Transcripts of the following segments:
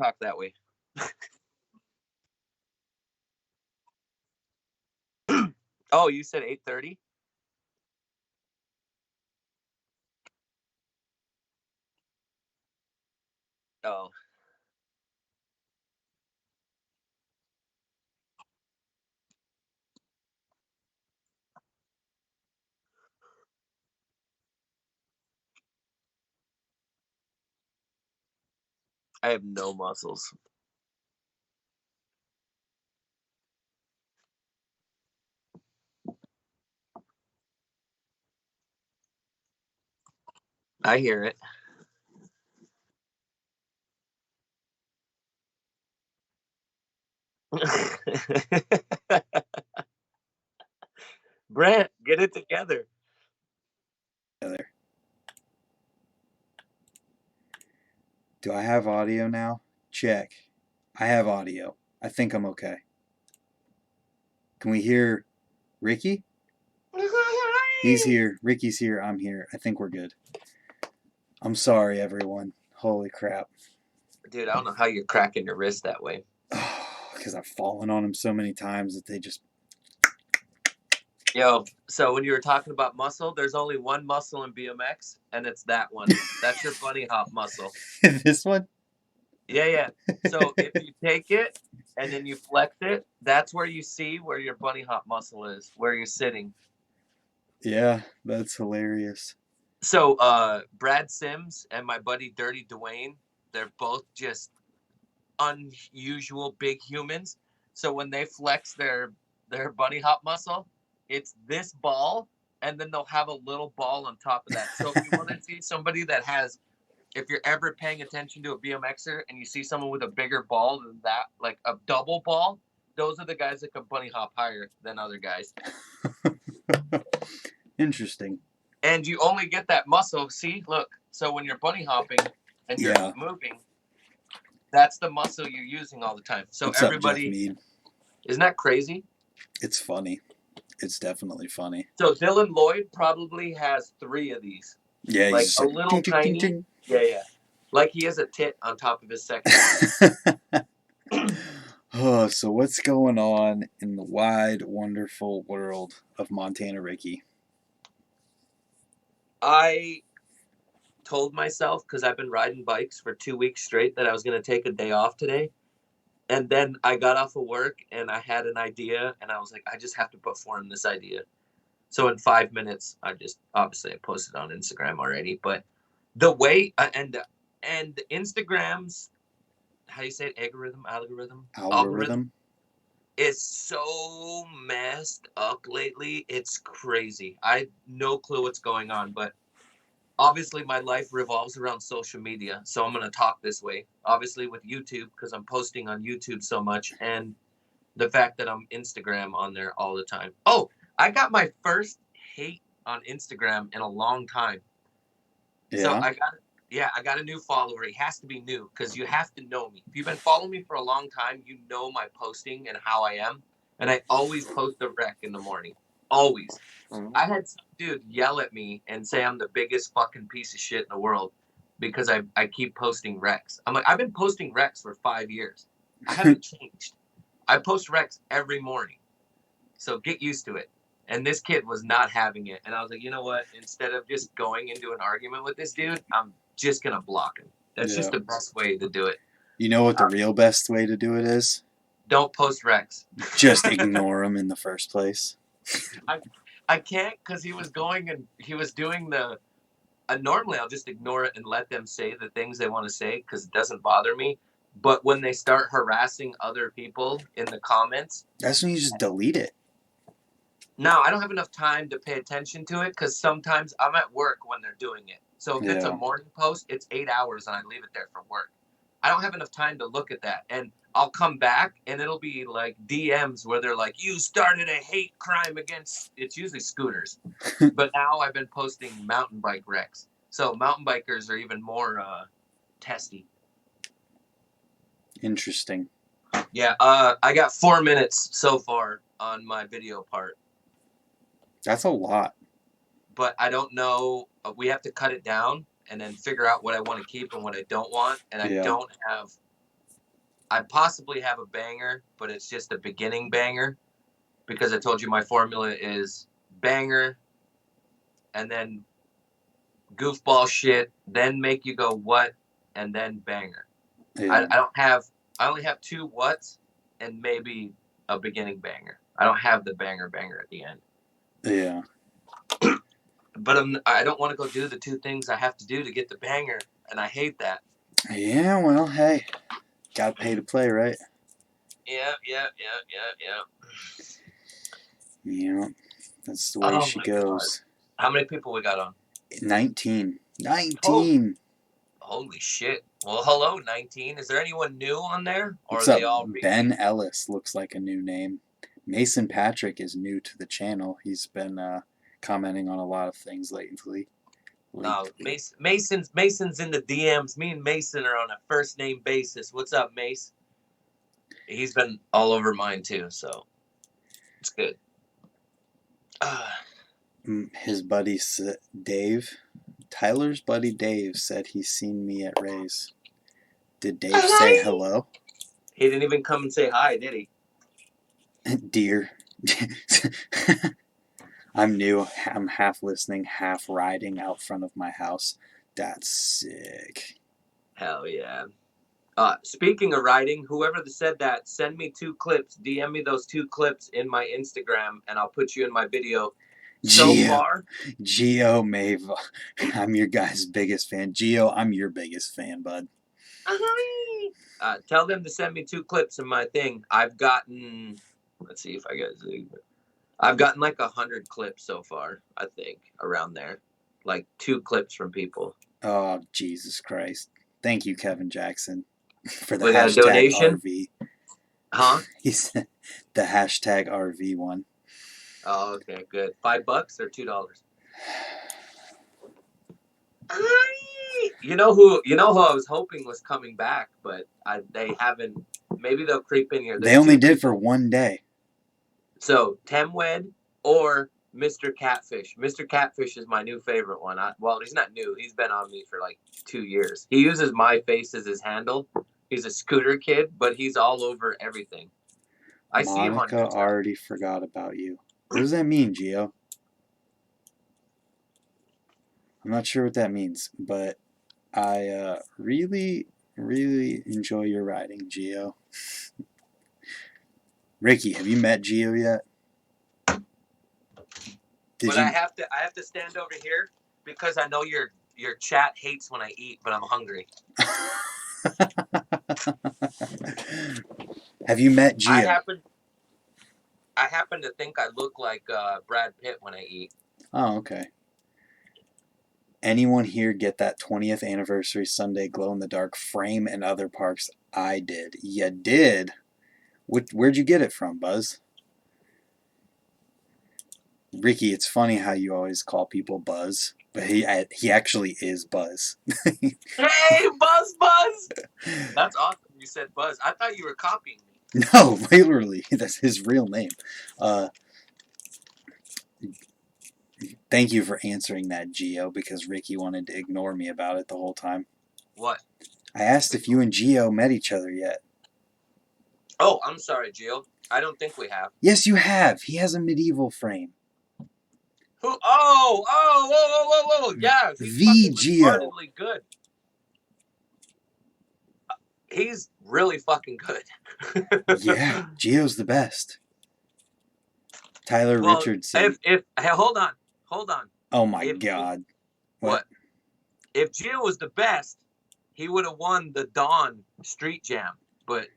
talk that way. Oh, you said 8:30? Oh, I have no muscles. I hear it. Brent, get it together. Do I have audio now? Check. I have audio. I think I'm okay. Can we hear Ricky? He's here. Ricky's here. I'm here. I think we're good. I'm sorry, everyone. Holy crap. Dude, I don't know how you're cracking your wrist that way. Because I've fallen on them so many times that they just... Yo, so when you were talking about muscle, there's only one muscle in BMX, and it's that one. That's your bunny hop muscle. This one? Yeah. So if you take it and then you flex it, that's where you see where your bunny hop muscle is, where you're sitting. Yeah, that's hilarious. So Brad Sims and my buddy Dirty Dwayne, they're both just unusual big humans. So when they flex their bunny hop muscle, it's this ball, and then they'll have a little ball on top of that. So if you want to see somebody that has, if you're ever paying attention to a BMXer and you see someone with a bigger ball than that, like a double ball, those are the guys that can bunny hop higher than other guys. Interesting. And you only get that muscle. See, look. So when you're bunny hopping and you're moving, that's the muscle you're using all the time. So what's everybody, up, Jeff Mead? Isn't that crazy? It's funny. It's definitely funny. So Dylan Lloyd probably has 3 of these. Yeah, like he's a little ding, tiny. ding, ding. Yeah. Like he has a tit on top of his second. Oh, so what's going on in the wide, wonderful world of Montana Ricky? I told myself, because I've been riding bikes for 2 weeks straight, that I was going to take a day off today. And then I got off of work and I had an idea, and I was like, I just have to perform this idea. So in 5 minutes, I posted on Instagram already. But the way and Instagram's, how do you say it? Algorithm is so messed up lately. It's crazy. I no clue what's going on, but obviously my life revolves around social media, so I'm going to talk this way. Obviously with YouTube, because I'm posting on YouTube so much, and the fact that I'm Instagram on there all the time. Oh, I got my first hate on Instagram in a long time. Yeah. So I got a new follower. He has to be new because you have to know me. If you've been following me for a long time, you know my posting and how I am. And I always post a rec in the morning. Always. Mm-hmm. I had some dude yell at me and say I'm the biggest fucking piece of shit in the world because I keep posting recs. I'm like, I've been posting recs for 5 years. I haven't changed. I post recs every morning. So get used to it. And this kid was not having it. And I was like, you know what? Instead of just going into an argument with this dude, I'm just going to block him. That's just the best way to do it. You know what the real best way to do it is? Don't post recs. Just ignore him in the first place. I can't, because he was going and he was doing the... normally, I'll just ignore it and let them say the things they want to say because it doesn't bother me. But when they start harassing other people in the comments... That's when you just delete it. No, I don't have enough time to pay attention to it because sometimes I'm at work when they're doing it. So if it's a morning post, it's 8 hours and I leave it there for work. I don't have enough time to look at that. And I'll come back and it'll be like DMs where they're like, you started a hate crime against... It's usually scooters. But now I've been posting mountain bike wrecks. So mountain bikers are even more testy. Interesting. Yeah, I got 4 minutes so far on my video part. That's a lot. But I don't know. We have to cut it down and then figure out what I want to keep and what I don't want. And I don't have I possibly have a banger, but it's just a beginning banger because I told you my formula is banger and then goofball shit, then make you go what, and then banger. Yeah. I only have 2 whats and maybe a beginning banger. I don't have the banger at the end. Yeah. But I don't want to go do the 2 things I have to do to get the banger, and I hate that. Yeah, well, hey. Gotta pay to play, right? Yeah. Yeah. That's the way Oh she my God. goes. How many people we got on? 19. Oh, 19! holy shit. Well, hello, 19. Is there anyone new on there? Or What's are they up? all Ben Ellis looks like a new name. Mason Patrick is new to the channel. He's been commenting on a lot of things lately. No, Mason's in the DMs. Me and Mason are on a first name basis. What's up, Mace? He's been all over mine too, so it's good. His buddy Dave, Tyler's buddy Dave, said he's seen me at Ray's. Did Dave say hello? He didn't even come and say hi, did he? Dear. I'm new. I'm half listening, half riding out front of my house. That's sick. Hell yeah. Speaking of writing, whoever said that, send me 2 clips. DM me those 2 clips in my Instagram, and I'll put you in my video. So far, Geo Mave, I'm your guy's biggest fan. Geo, I'm your biggest fan, bud. Tell them to send me 2 clips of my thing. I've gotten, let's see if I get. I've gotten like 100 clips so far. I think around there, like 2 clips from people. Oh, Jesus Christ! Thank you, Kevin Jackson, for the We got a hashtag donation? RV. Huh? He said the hashtag RV one. Oh, okay, good. $5 or $2? You know who I was hoping was coming back, but they haven't. Maybe they'll creep in here. They only did for one day. So Temwed or Mr. Catfish. Mr. Catfish is my new favorite one. Well, he's not new. He's been on me for like 2 years. He uses my face as his handle. He's a scooter kid, but he's all over everything. I see him on Monica already forgot about you. What does that mean, Gio? I'm not sure what that means, but I really, really enjoy your writing, Gio. Ricky, have you met Gio yet? I have to stand over here because I know your chat hates when I eat, but I'm hungry. Have you met Gio? I happen to think I look like Brad Pitt when I eat. Oh, okay. Anyone here get that 20th anniversary Sunday glow-in-the-dark frame and other parks? I did. You did? Where'd you get it from, Buzz? Ricky, it's funny how you always call people Buzz, but he actually is Buzz. Hey, Buzz! That's awesome. You said Buzz. I thought you were copying me. No, literally, that's his real name. Thank you for answering that, Gio, because Ricky wanted to ignore me about it the whole time. What? I asked if you and Gio met each other yet. Oh, I'm sorry, Gio. I don't think we have. Yes, you have. He has a medieval frame. Who? Oh! Yeah, he's fucking retardedly good. He's really fucking good. Yeah, Gio's the best. Tyler Richardson. Hey, hold on. Oh my God. What? If Gio was the best, he would have won the Dawn Street Jam. But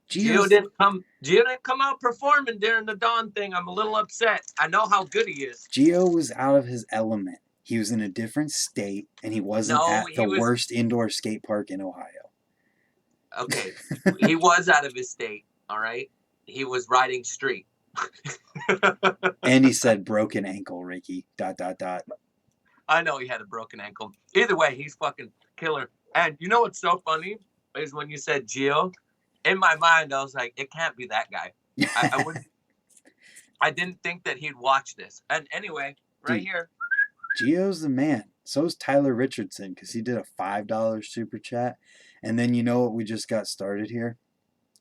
Gio didn't come out performing during the Dawn thing. I'm a little upset. I know how good he is. Gio was out of his element. He was in a different state, and he wasn't at the worst indoor skate park in Ohio. Okay, he was out of his state, all right? He was riding street. And he said broken ankle, Ricky, ... I know he had a broken ankle. Either way, he's fucking killer. And you know what's so funny is when you said Gio, in my mind, I was like, it can't be that guy. I didn't think that he'd watch this. And anyway, right here. Gio's the man. So is Tyler Richardson, because he did a $5 super chat. And then you know what we just got started here?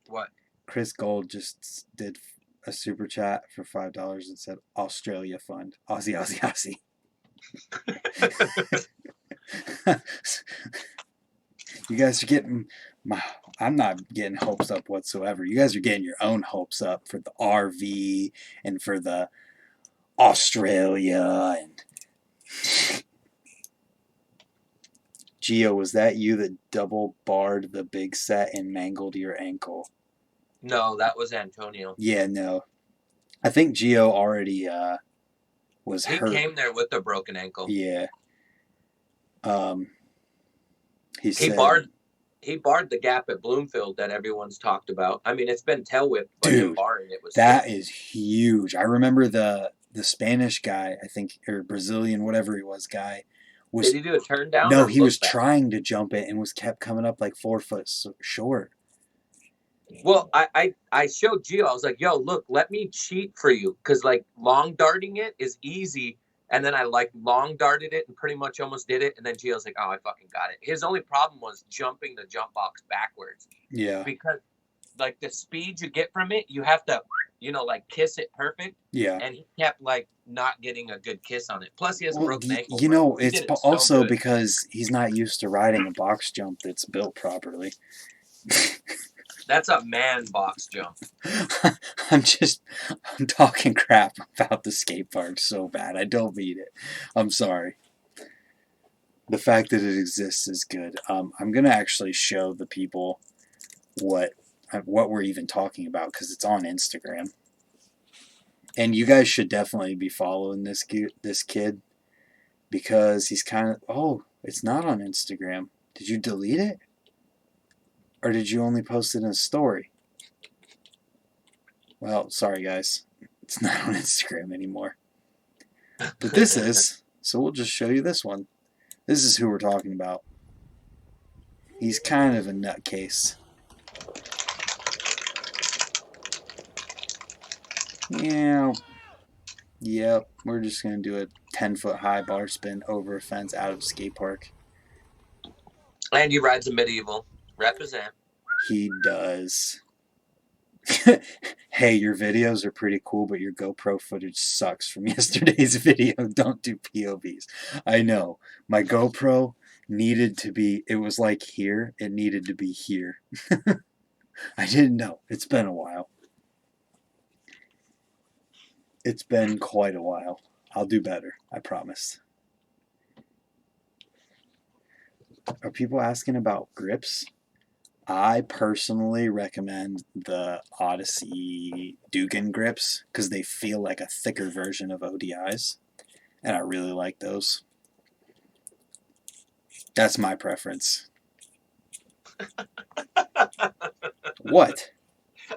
What? Chris Gold just did a super chat for $5 and said Australia Fund. Aussie, Aussie, Aussie. You guys are getting I'm not getting hopes up whatsoever. You guys are getting your own hopes up for the RV and for the Australia and Gio, was that you that double barred the big set and mangled your ankle? No, that was Antonio. Yeah, no. I think Gio already was He hurt. came there with a broken ankle. Yeah. He He said, barred the gap at Bloomfield that everyone's talked about. I mean, it's been tail whipped, but him dude, barring it was that sick. is huge. I remember the Spanish guy, I think, or Brazilian, whatever he was, guy was. Did he do a turn down? No, Or he was look back? trying to jump it and was kept coming up like 4 foot short. Well, I showed Gio. I was like, "Yo, look, let me cheat for you, because like long darting it is easy." And then I like long darted it and pretty much almost did it. And then Gio's like, "Oh, I fucking got it." His only problem was jumping the jump box backwards, Yeah. because like the speed you get from it, you have to, like kiss it perfect. Yeah. And he kept like not getting a good kiss on it. Plus, he has a Well, broken ankle. you know, He it's did it so also good. because he's not used to riding a box jump that's built properly. That's a man box jump. I'm talking crap about the skate park so bad. I don't mean it. I'm sorry. The fact that it exists is good. I'm gonna actually show the people what we're even talking about because it's on Instagram, and you guys should definitely be following this kid because he's kind of. Oh, it's not on Instagram. Did you delete it, or did you only post it in a story? Well, sorry guys, it's not on Instagram anymore. But this is, so we'll just show you this one. This is who we're talking about. He's kind of a nutcase. Yeah. Yep, we're just going to do a 10-foot high bar spin over a fence out of a skate park. And he rides a medieval. Represent. He does. Hey, your videos are pretty cool, but your GoPro footage sucks from yesterday's video. Don't do POVs. I know. My GoPro needed to be, it was like here. It needed to be here. I didn't know. It's been a while. It's been quite a while. I'll do better. I promise. Are people asking about grips? I personally recommend the Odyssey Dugan grips because they feel like a thicker version of ODIs, and I really like those. That's my preference. What?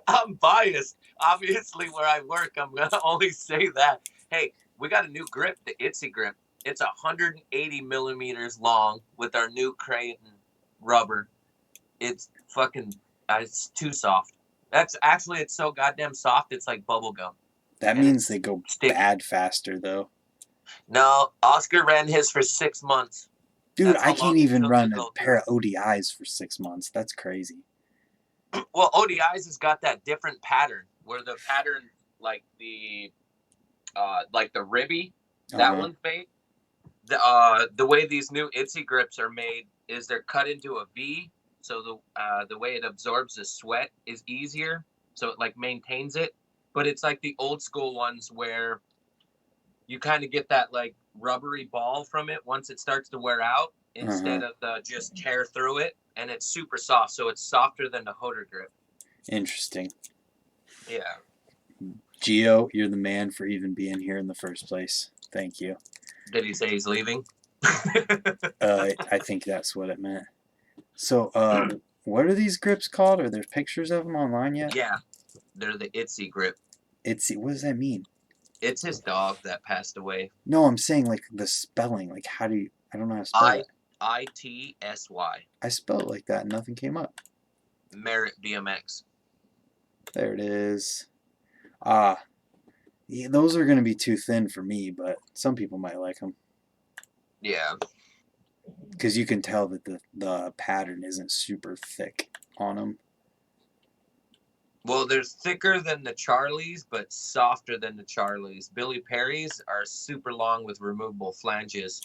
I'm biased. Obviously, where I work, I'm going to only say that. Hey, we got a new grip, the Itsy grip. It's 180 millimeters long with our new Creighton rubber. It's fucking, it's too soft. That's actually, it's so goddamn soft, it's like bubble gum. That And means it's they go sticky. bad faster, though. No, Oscar ran his for 6 months. Dude, That's I how can't long it even took run to a go pair through. of ODIs for 6 months. That's crazy. Well, ODIs has got that different pattern where the pattern, like the ribby, that one's made. The way these new Itsy grips are made is they're cut into a V, so the way it absorbs the sweat is easier, so it like maintains it. But it's like the old school ones where you kind of get that like rubbery ball from it once it starts to wear out, instead of the just tear through it, and it's super soft, so it's softer than the Hoder grip. Interesting. Yeah. Gio, you're the man for even being here in the first place. Thank you. Did he say he's leaving? I think that's what it meant. So, what are these grips called? Are there pictures of them online yet? Yeah, they're the Itsy grip. Itsy. What does that mean? It's his dog that passed away. No, I'm saying like the spelling. Like how do you? I don't know how to spell it. ITSY. I spelled it like that and nothing came up. Merit BMX. There it is. Ah, yeah, those are going to be too thin for me, but some people might like them. Yeah. Because you can tell that the pattern isn't super thick on them. Well, they're thicker than the Charlies, but softer than the Charlies. Billy Perry's are super long with removable flanges,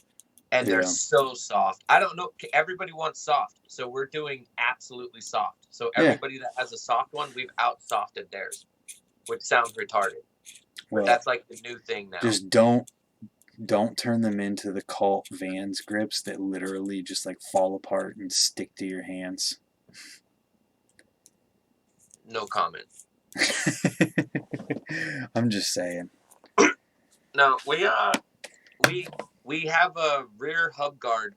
and they're Yeah. so soft. I don't know. Everybody wants soft, so we're doing absolutely soft. So Yeah. everybody that has a soft one, we've out softed theirs, which sounds retarded. But Well, that's like the new thing now. just don't turn them into the cult Vans grips that literally just like fall apart and stick to your hands. No comment. I'm just saying. No, we have a rear hub guard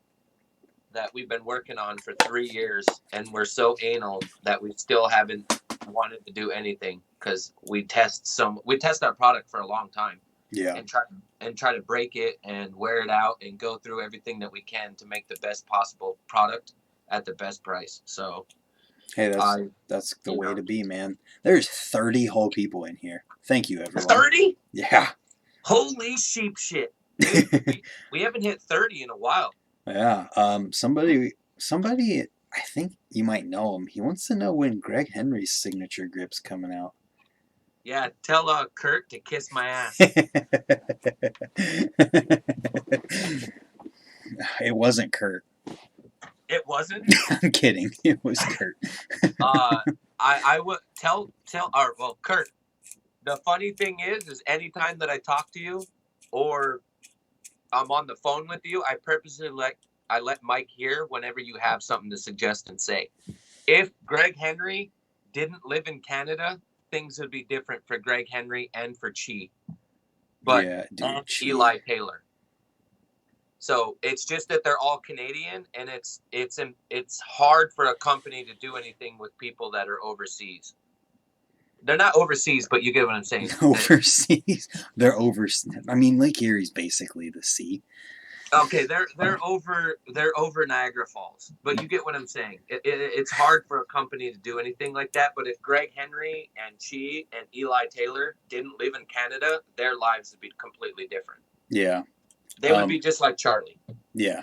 that we've been working on for 3 years, and we're so anal that we still haven't wanted to do anything because we test our product for a long time. Yeah. And try to break it and wear it out and go through everything that we can to make the best possible product at the best price. So hey, that's the way to be, man. There's 30 whole people in here. Thank you, everyone. 30? Yeah. Holy sheep shit. Dude, we haven't hit 30 in a while. Yeah. Somebody, I think you might know him. He wants to know when Greg Henry's signature grip's coming out. Yeah, tell Kurt to kiss my ass. It wasn't Kurt. It wasn't? I'm kidding. It was Kurt. I would tell Kurt, the funny thing is anytime that I talk to you or I'm on the phone with you, I purposely let Mike hear whenever you have something to suggest and say. If Greg Henry didn't live in Canada, things would be different for Greg Henry and for Chi. But yeah, dude, and Eli Taylor. So it's just that they're all Canadian, and it's hard for a company to do anything with people that are overseas. They're not overseas, but you get what I'm saying. Overseas, they're over. I mean, Lake Erie's basically the sea. Okay, they're over Niagara Falls, but you get what I'm saying. It's hard for a company to do anything like that. But if Greg Henry and Chi and Eli Taylor didn't live in Canada, their lives would be completely different. Yeah, they would be just like Charlie. Yeah.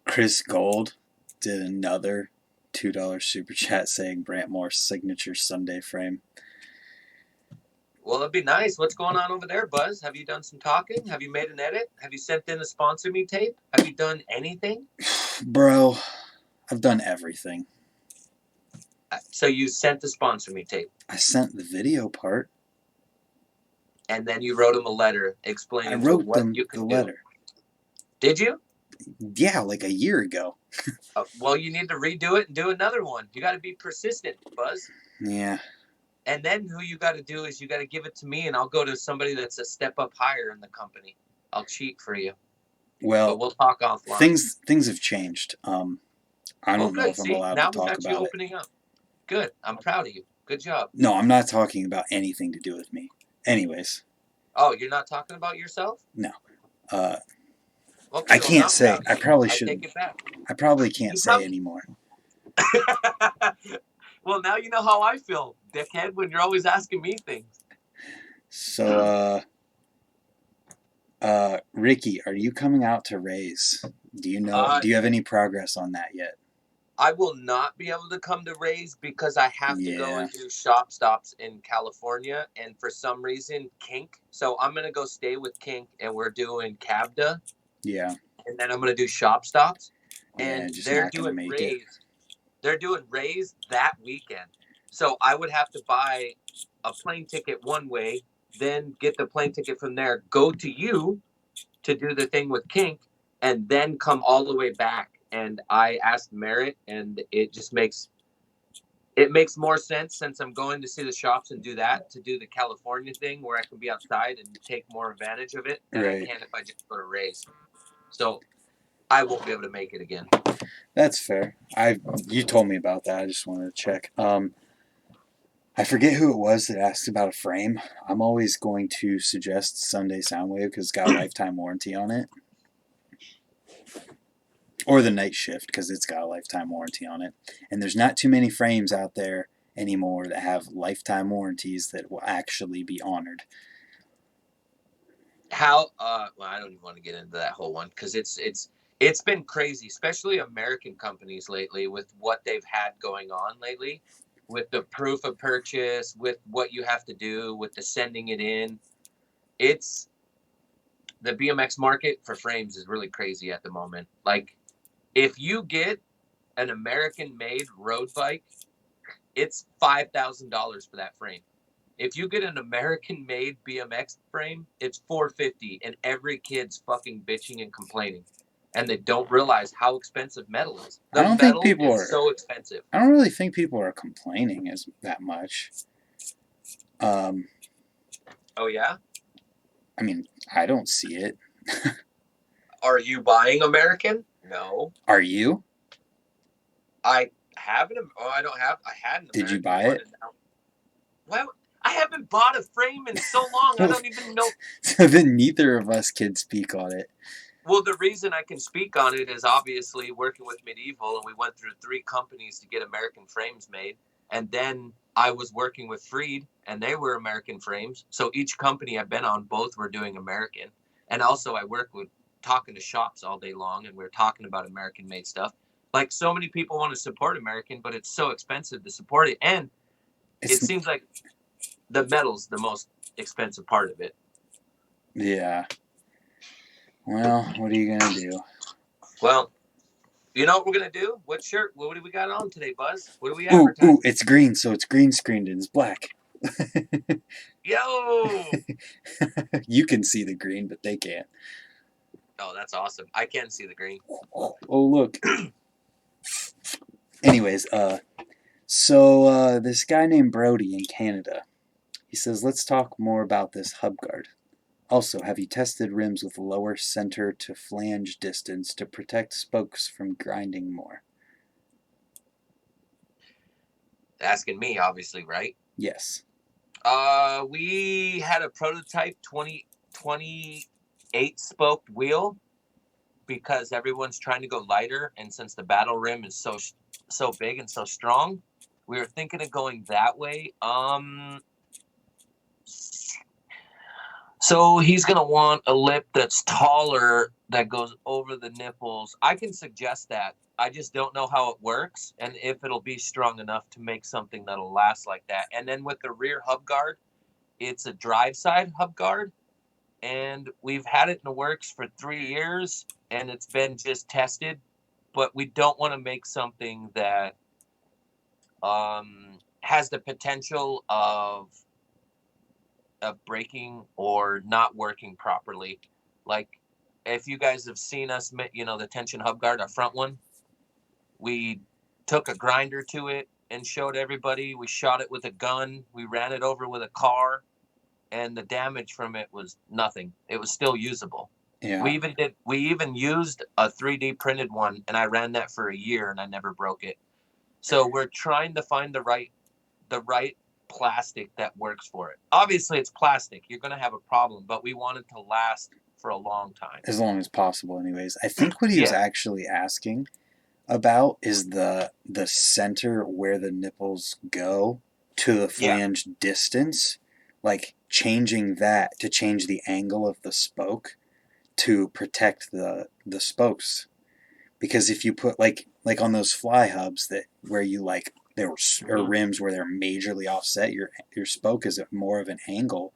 Chris Gold did another $2 super chat saying Brant Moore's signature Sunday frame. Well, it'd be nice. What's going on over there, Buzz? Have you done some talking? Have you made an edit? Have you sent in a sponsor me tape? Have you done anything? Bro, I've done everything. So you sent the sponsor me tape? I sent the video part. And then you wrote him a letter explaining I wrote what them you can the do. letter. Did you? Yeah, like a year ago. Well, you need to redo it and do another one. You got to be persistent, Buzz. Yeah. And then who you got to do is you got to give it to me, and I'll go to somebody that's a step up higher in the company. I'll cheat for you. Well, but we'll talk offline. Things have changed. I don't know if I'm allowed to talk about it. Now we got you opening up. Good. I'm proud of you. Good job. No, I'm not talking about anything to do with me. Anyways. Oh, you're not talking about yourself? No. Okay, I can't say. I probably shouldn't. Take it back. I probably can't say anymore. Well, now you know how I feel, dickhead, when you're always asking me things. So, Ricky, are you coming out to Raise? Do you know? Do you have any progress on that yet? I will not be able to come to Raise because I have to go and do shop stops in California, and for some reason, Kink. So I'm gonna go stay with Kink, and we're doing Cabda. Yeah. And then I'm gonna do shop stops, and they're doing Raise. They're doing Raise that weekend. So I would have to buy a plane ticket one way, then get the plane ticket from there, go to you to do the thing with Kink, and then come all the way back. And I asked Merritt, and it just makes more sense since I'm going to see the shops and do that, to do the California thing where I can be outside and take more advantage of it than I can if I just go to Raise. So I won't be able to make it again. That's fair. You told me about that. I just wanted to check. I forget who it was that asked about a frame. I'm always going to suggest Sunday Soundwave because it's got a lifetime warranty on it. Or the Night Shift because it's got a lifetime warranty on it. And there's not too many frames out there anymore that have lifetime warranties that will actually be honored. How? Well, I don't even want to get into that whole one because it's It's been crazy, especially American companies lately with what they've had going on lately, with the proof of purchase, with what you have to do, with the sending it in. It's the BMX market for frames is really crazy at the moment. Like, if you get an American made road bike, it's $5,000 for that frame. If you get an American made BMX frame, it's $450, and every kid's fucking bitching and complaining. And they don't realize how expensive metal is. I The don't think metal people is are. so expensive. I don't really think people are complaining as that much. Oh yeah? I mean, I don't see it. Are you buying American? No. Are you? I have an. Oh, I don't have. I had an Did you American buy one, it? and now. Well, I haven't bought a frame in so long. I don't even know. So then neither of us can speak on it. Well, the reason I can speak on it is obviously working with Medieval, and we went through 3 companies to get American frames made. And then I was working with Freed, and they were American frames. So each company I've been on, both were doing American. And also, I work with talking to shops all day long, and we're talking about American made stuff. Like, so many people want to support American, but it's so expensive to support it. And it seems like the metal's the most expensive part of it. Yeah. Well, what are you gonna do? Well, you know what we're gonna do? What shirt? What do we got on today, Buzz? What do we advertise? Ooh, it's green, so it's green screened and it's black. Yo! You can see the green, but they can't. Oh, that's awesome. I can see the green. Oh, look. Anyways, so this guy named Brody in Canada, he says, let's talk more about this hub guard. Also, have you tested rims with lower center to flange distance to protect spokes from grinding more? Asking me, obviously, right? Yes. We had a prototype 28 spoked wheel because everyone's trying to go lighter, and since the battle rim is so big and so strong, we were thinking of going that way. So he's gonna want a lip that's taller that goes over the nipples. I can suggest that. I just don't know how it works and if it'll be strong enough to make something that'll last like that. And then with the rear hub guard, it's a drive side hub guard, and we've had it in the works for 3 years, and it's been just tested. But we don't want to make something that has the potential of breaking or not working properly. Like, if you guys have seen us, the tension hub guard, our front one, we took a grinder to it and showed everybody. We shot it with a gun. We ran it over with a car, and the damage from it was nothing. It was still usable. Yeah. We even used a 3D printed one, and I ran that for a year, and I never broke it. So we're trying to find the right plastic that works for it. Obviously, it's plastic. You're going to have a problem, but we want it to last for a long time. As long as possible, anyways. I think what he was actually asking about is the center where the nipples go to the flange distance, like changing that to change the angle of the spoke to protect the spokes. Because if you put like on those fly hubs that where you like there are rims where they're majorly offset, your spoke is at more of an angle,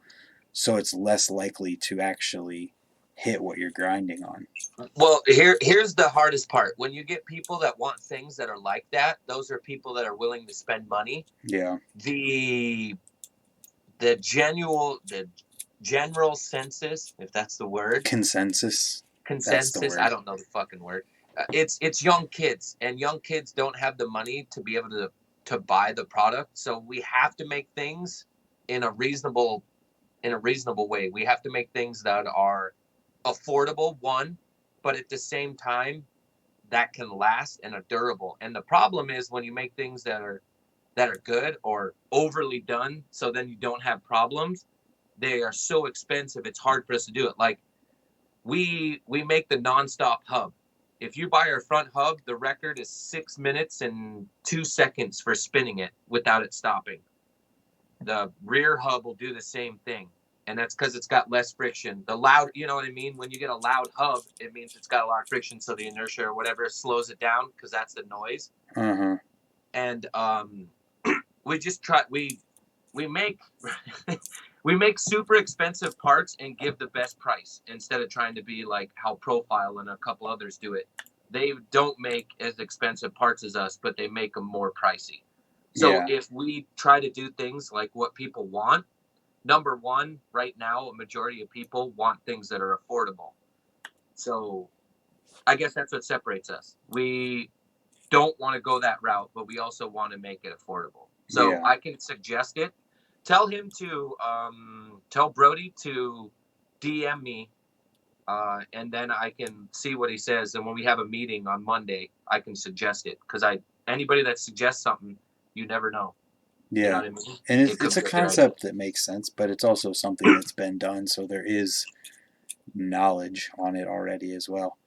so it's less likely to actually hit what you're grinding on. Well, here's the hardest part. When you get people that want things that are like that, those are people that are willing to spend money. Yeah. The general census, if that's the word. Consensus. That's the word. I don't know the fucking word. It's young kids, and young kids don't have the money to be able to buy the product. So we have to make things in a reasonable way. We have to make things that are affordable, one, but at the same time that can last and are durable. And the problem is when you make things that are good or overly done, so then you don't have problems, they are so expensive it's hard for us to do it. Like, we make the nonstop hub. If you buy our front hub, the record is 6 minutes and 2 seconds for spinning it without it stopping. The rear hub will do the same thing. and that's because it's got less friction. The loud, you know what I mean? When you get a loud hub, it means it's got a lot of friction, so the inertia or whatever slows it down because that's the noise. Uh-huh. And we just try we make we make super expensive parts and give the best price instead of trying to be like how Profile and a couple others do it. They don't make as expensive parts as us, but they make them more pricey. So Yeah. if we try to do things like what people want, number one, right now, a majority of people want things that are affordable. So I guess that's what separates us. We don't want to go that route, but we also want to make it affordable. So Yeah. I can suggest it. Tell him to tell Brody to DM me, and then I can see what he says. And when we have a meeting on Monday, I can suggest it because anybody that suggests something, you never know. You know Yeah. what I mean? And It could it's a be a good idea. concept that makes sense, but it's also something that's been done, so there is knowledge on it already as well.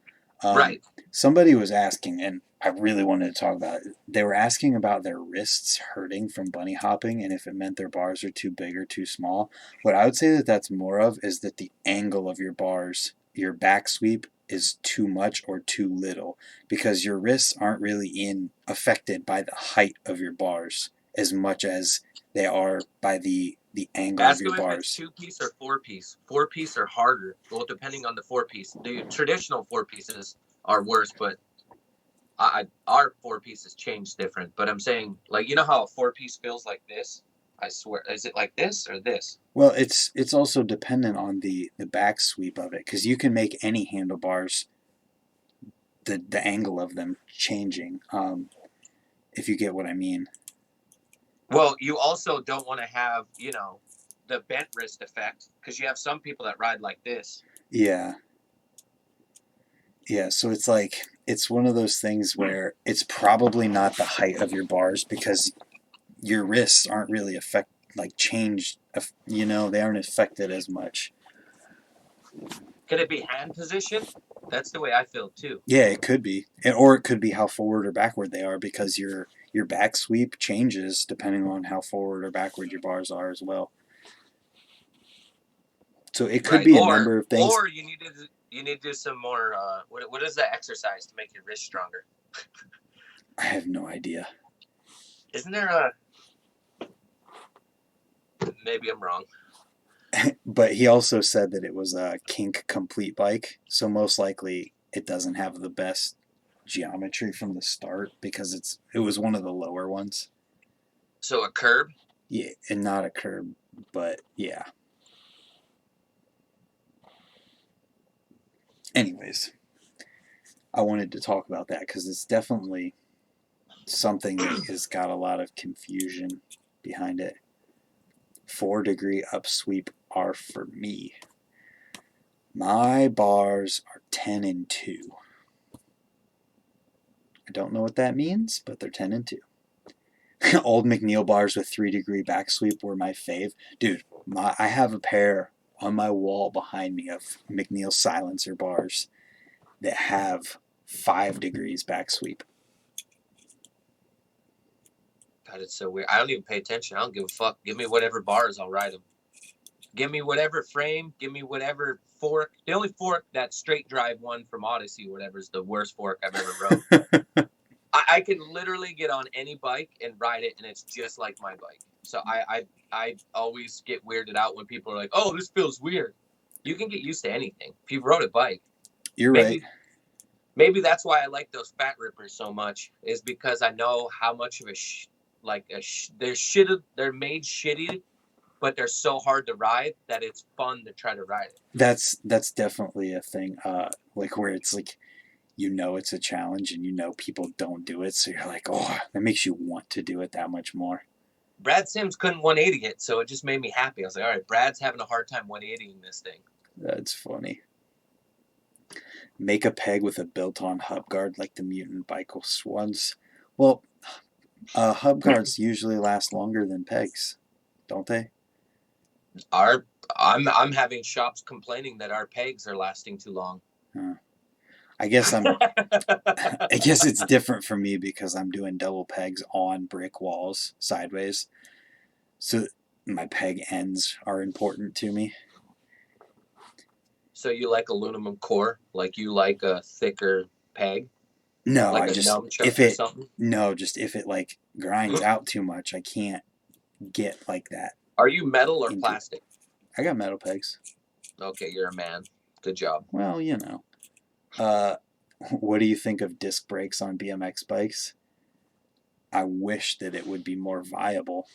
Right. Somebody was asking, and I really wanted to talk about it. They were asking about their wrists hurting from bunny hopping and if it meant their bars are too big or too small. What I would say that that's more of is that the angle of your bars, your back sweep, is too much or too little because your wrists aren't really affected by the height of your bars as much as they are by the angle of Ask your him if it's bars. 2-piece or 4-piece. 4-piece are harder. Well, depending on the 4-piece. The traditional 4-pieces are worse, but our 4-pieces change different. But I'm saying, like, you know how a 4-piece feels like this? I swear, is it like this or this? Well, it's also dependent on the back sweep of it because you can make any handlebars the angle of them changing, if you get what I mean. Well, you also don't want to have, the bent wrist effect because you have some people that ride like this. Yeah. Yeah, so it's like it's one of those things where it's probably not the height of your bars because your wrists aren't really changed, they aren't affected as much. Could it be hand position? That's the way I feel too. Yeah, it could be. Or it could be how forward or backward they are because your back sweep changes depending on how forward or backward your bars are as well. So it could Right. be a number of things. Or you need to do some more. What is that exercise to make your wrist stronger? I have no idea. Isn't there a? Maybe I'm wrong. But he also said that it was a kink complete bike, so most likely it doesn't have the best geometry from the start because it was one of the lower ones. So a curb? Yeah, and not a curb, but yeah. Anyways, I wanted to talk about that because it's definitely something that has got a lot of confusion behind it. 4-degree upsweep are for me. My bars are 10 and 2. I don't know what that means, but they're 10 and 2. Old McNeil bars with 3-degree back sweep were my fave. Dude, I have a pair on my wall behind me of McNeil silencer bars that have 5 degrees back sweep. God, it's so weird. I don't even pay attention. I don't give a fuck. Give me whatever bars, I'll ride them. Give me whatever frame. Give me whatever fork. The only fork, that straight drive one from Odyssey, whatever, is the worst fork I've ever rode. I can literally get on any bike and ride it, and it's just like my bike. So I always get weirded out when people are like, "Oh, this feels weird." You can get used to anything. If you've rode a bike, You're right. Maybe that's why I like those fat rippers so much, is because I know how much of they're made shitty, but they're so hard to ride that it's fun to try to ride it. That's definitely a thing. Like where it's like, it's a challenge and people don't do it, so you're like, oh, that makes you want to do it that much more. Brad Sims couldn't 180 it, so it just made me happy. I was like, all right, Brad's having a hard time 180ing this thing. That's funny. Make a peg with a built-on hub guard like the Mutant bike ones. Well, hub guards usually last longer than pegs, don't they? I'm having shops complaining that our pegs are lasting too long. I guess I guess it's different for me because I'm doing double pegs on brick walls sideways. So my peg ends are important to me. So you like aluminum core? Like you like a thicker peg? No, Like I a just nunchuck or something? just if it like grinds out too much, I can't get like that Are you metal or into. plastic? I got metal pegs. Okay, you're a man. Good job. Well, you know. Uh, what do you think of disc brakes on BMX bikes? I wish that it would be more viable.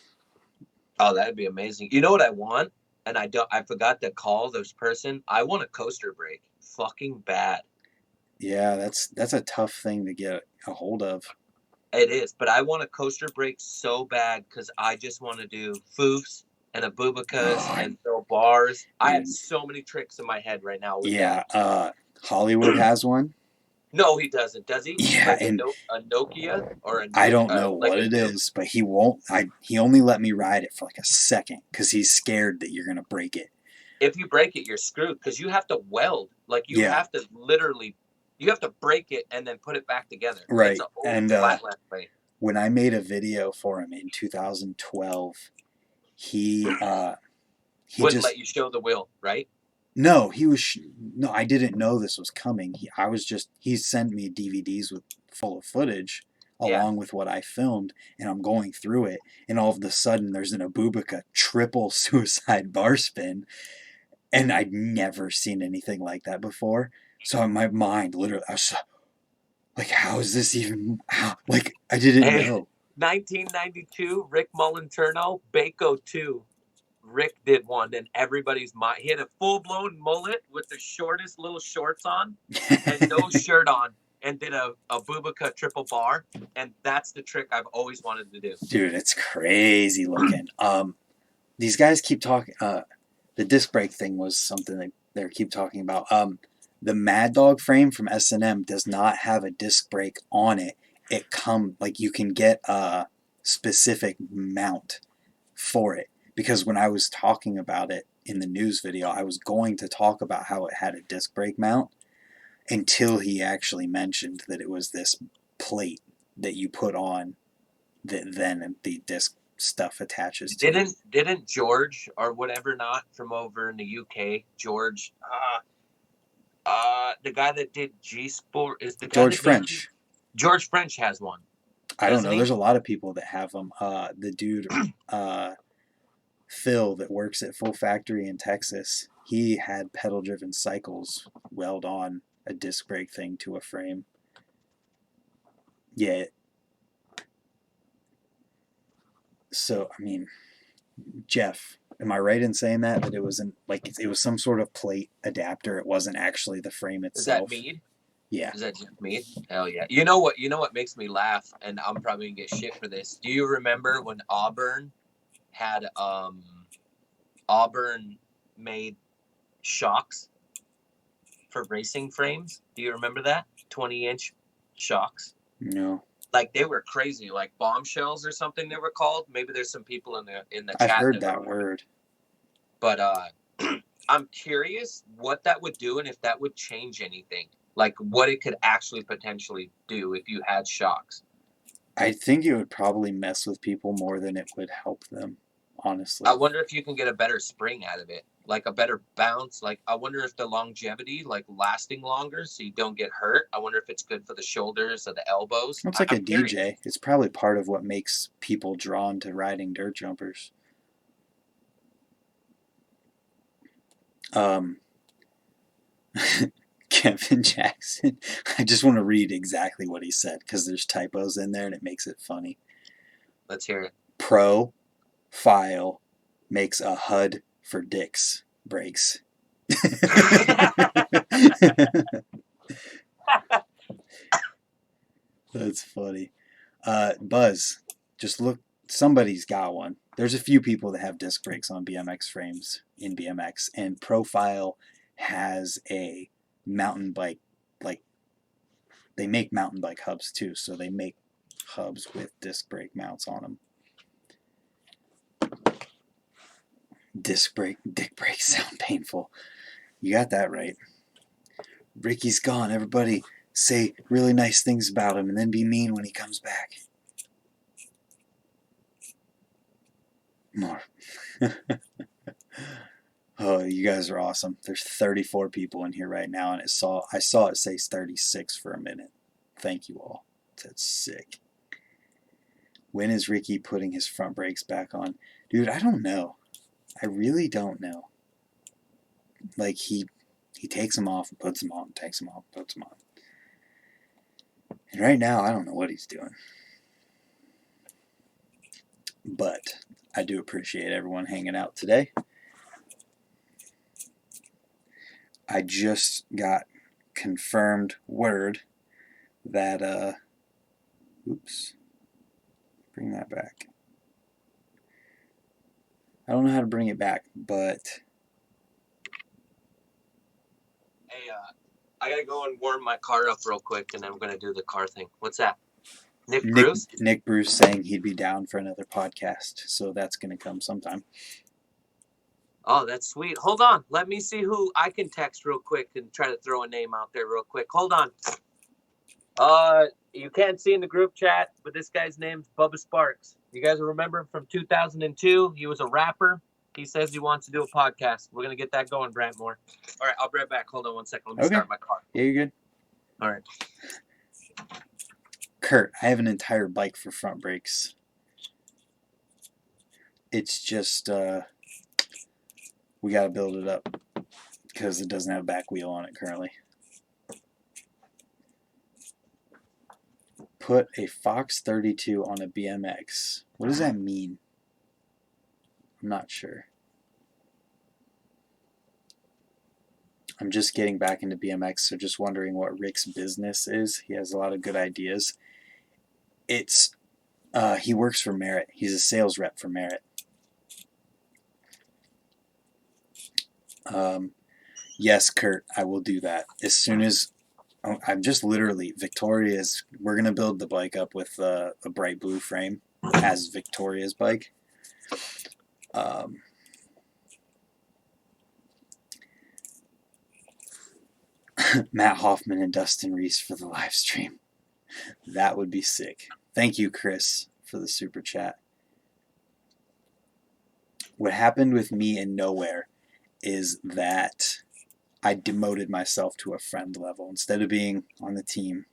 Oh, that'd be amazing. You know what I want? And I forgot to call this person. I want a coaster brake. Fucking bad. Yeah, that's a tough thing to get a hold of. It is, but I want a coaster brake so bad because I just want to do foofs and a bubicas Oh, and throw bars. I have dude. so many tricks in my head right now with Yeah, that. Hollywood has one. No, he doesn't. Does he? Yeah, Like and a Nokia or a I Nokia, don't know like what a it Nuke? is, but he won't. He only let me ride it for like a second because he's scared that you're gonna break it. If you break it, you're screwed because you have to weld. Like you Yeah, have to literally, you have to break it and then put it back together. It's right. an old And flatland way. when I made a video for him in 2012, he Wouldn't just let you show the wheel, right? no, he was no. I didn't know this was coming. He sent me DVDs with full of footage Yeah. along with what I filmed, and I'm going through it, and all of a sudden there's an Abubica triple suicide bar spin, and I'd never seen anything like that before. So in my mind, literally, I was like, "How is this even? How?" Like I didn't Hey, know. 1992, Rick Molinturno, Baco 2. Rick did one, and everybody's mind. He had a full blown mullet with the shortest little shorts on and no shirt on, and did a Bubaka triple bar. And that's the trick I've always wanted to do. Dude, it's crazy looking. These guys keep talking. The disc brake thing was something they keep talking about. The Mad Dog frame from S&M does not have a disc brake on it. Like you can get a specific mount for it, because when I was talking about it in the news video, I was going to talk about how it had a disc brake mount until he actually mentioned that it was this plate that you put on that then the disc stuff attaches to. Didn't George or whatever not from over in the UK, George, the guy that did G Sport is the guy George that made French. George French has one, I don't doesn't know. he? There's a lot of people that have them. The dude, Phil, that works at Full Factory in Texas, he had pedal-driven cycles weld on a disc brake thing to a frame. Yeah. So, I mean, Jeff, am I right in saying that it wasn't like it was some sort of plate adapter? It wasn't actually the frame Is that itself. Mead? Yeah. Is that Jeff Mead? Hell yeah. You know what? You know what makes me laugh, and I'm probably gonna get shit for this. Do you remember when Auburn had Auburn made shocks for racing frames? Do you remember that? 20-inch shocks. No. Like they were crazy, like bombshells or something they were called. Maybe there's some people in the I've chat heard that word. But I'm curious what that would do and if that would change anything. Like what it could actually potentially do if you had shocks. I think it would probably mess with people more than it would help them, honestly. I wonder if you can get a better spring out of it, like a better bounce. Like I wonder if the longevity, like lasting longer, so you don't get hurt. I wonder if it's good for the shoulders or the elbows. It's like I'm a curious. DJ. It's probably part of what makes people drawn to riding dirt jumpers. Kevin Jackson. I just want to read exactly what he said because there's typos in there and it makes it funny. Let's hear it. Profile makes a HUD for dicks breaks. That's funny. Buzz, just look. Somebody's got one. There's a few people that have disc brakes on BMX frames in BMX, and Profile has a mountain bike, like they make mountain bike hubs too, so they make hubs with disc brake mounts on them. Dick brakes sound painful. You got that right. Ricky's gone. Everybody say really nice things about him and then be mean when he comes back. More. Oh, you guys are awesome. There's 34 people in here right now, and I saw it say 36 for a minute. Thank you all. That's sick. When is Ricky putting his front brakes back on? Dude, I don't know. I really don't know. Like, he takes them off and puts them on, takes them off, puts them on. And right now, I don't know what he's doing. But I do appreciate everyone hanging out today. I just got confirmed word that, oops, bring that back. I don't know how to bring it back, but... Hey, I gotta go and warm my car up real quick, and then I'm gonna do the car thing. What's that? Nick Bruce? Nick Bruce saying he'd be down for another podcast, so that's gonna come sometime. Oh, that's sweet. Hold on. Let me see who I can text real quick and try to throw a name out there real quick. Hold on. You can't see in the group chat, but this guy's name's Bubba Sparks. You guys remember him from 2002? He was a rapper. He says he wants to do a podcast. We're going to get that going, Brantmore. All right, I'll be right back. Hold on one second. Let me start my car. Yeah, you're good. All right. Kurt, I have an entire bike for front brakes. It's just, we got to build it up because it doesn't have a back wheel on it currently. Put a Fox 32 on a BMX. What does that mean? I'm not sure. I'm just getting back into BMX, so just wondering what Rick's business is. He has a lot of good ideas. It's, he works for Merit. He's a sales rep for Merit. Yes, Kurt, I will do that. As soon as, I'm just literally, Victoria's, we're going to build the bike up with a bright blue frame as Victoria's bike. Matt Hoffman and Dustin Reese for the live stream. That would be sick. Thank you, Chris, for the super chat. What happened with me in Nowhere is that I demoted myself to a friend level. Instead of being on the team,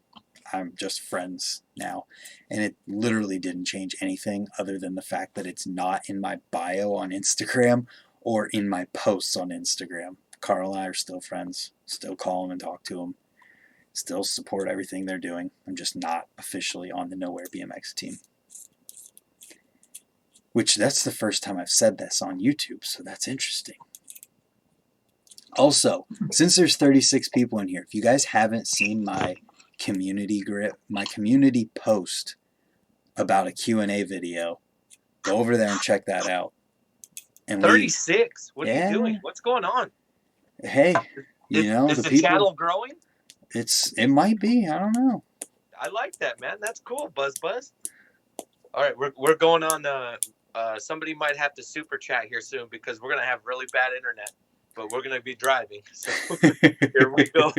I'm just friends now. And it literally didn't change anything other than the fact that it's not in my bio on Instagram or in my posts on Instagram. Carl and I are still friends. Still call them and talk to them. Still support everything they're doing. I'm just not officially on the Nowhere BMX team. Which, that's the first time I've said this on YouTube, so that's interesting. Also, since there's 36 people in here, if you guys haven't seen my community post about a Q&A video, go over there and check that out. And 36? What are you doing? What's going on? Hey, is the channel growing? It might be. I don't know. I like that, man. That's cool. Buzz. All right, we're going on. Somebody might have to super chat here soon because we're gonna have really bad internet, but we're gonna be driving. So here we go.